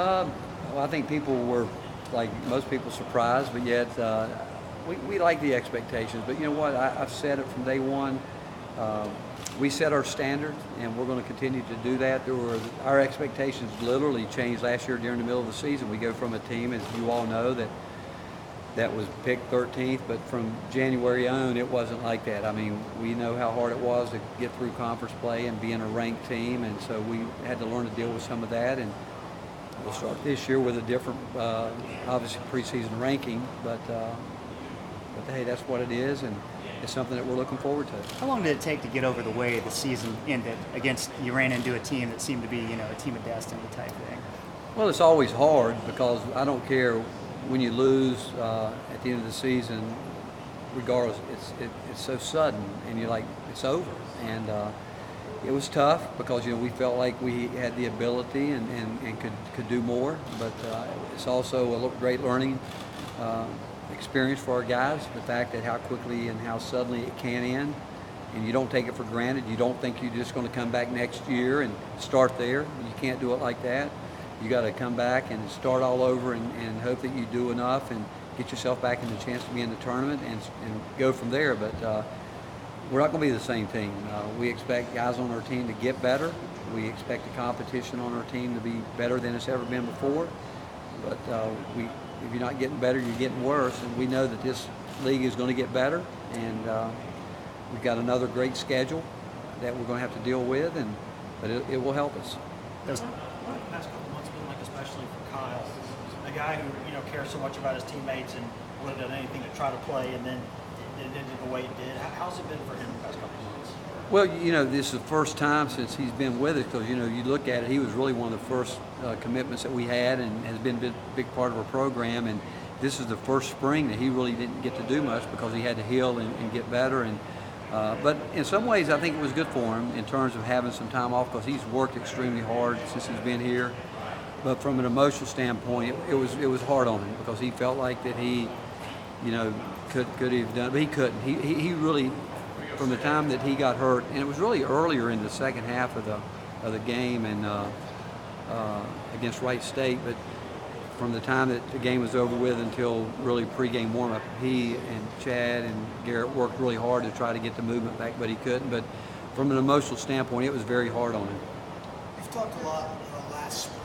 Well, I think people were, like most people, surprised, but yet we like the expectations. But you know what? I've said it from day one. Uh, we set our standards, and we're going to continue to do that. Our expectations literally changed last year during the middle of the season. We go from a team, as you all know, that was picked 13th, but from January on, it wasn't like that. I mean, we know how hard it was to get through conference play and being a ranked team, and so we had to learn to deal with some of that. And we'll start this year with a different, obviously, preseason ranking, but hey, that's what it is, and it's something that we're looking forward to. How long did it take to get over the way the season ended against you ran into a team that seemed to be, a team of destiny type thing? Well, it's always hard because I don't care when you lose at the end of the season, regardless, it's so sudden, and you're like, it's over. And it was tough because we felt like we had the ability and could do more, but it's also a great learning experience for our guys. The fact that how quickly and how suddenly it can end, and you don't take it for granted. You don't think you're just going to come back next year and start there. You can't do it like that. You got to come back and start all over and hope that you do enough and get yourself back in the chance to be in the tournament and go from there. But we're not going to be the same team. We expect guys on our team to get better. We expect the competition on our team to be better than it's ever been before. But if you're not getting better, you're getting worse. And we know that this league is going to get better. And we've got another great schedule that we're going to have to deal with, but it will help us. What have the past couple months been like, especially for Kyle, a guy who cares so much about his teammates and would have done anything to try to play, and then it ended the way it did? How's it been for him the past couple months? Well, this is the first time since he's been with us because, you look at it, he was really one of the first commitments that we had and has been a big part of our program. And this is the first spring that he really didn't get to do much because he had to heal and get better. But in some ways, I think it was good for him in terms of having some time off because he's worked extremely hard since he's been here. But from an emotional standpoint, it was hard on him because he felt like that he, could have done, but he couldn't. He really, from the time that he got hurt, and it was really earlier in the second half of the game and against Wright State, but from the time that the game was over with until really pregame warm-up, he and Chad and Garrett worked really hard to try to get the movement back, but he couldn't. But from an emotional standpoint, it was very hard on him. You've talked a lot last spring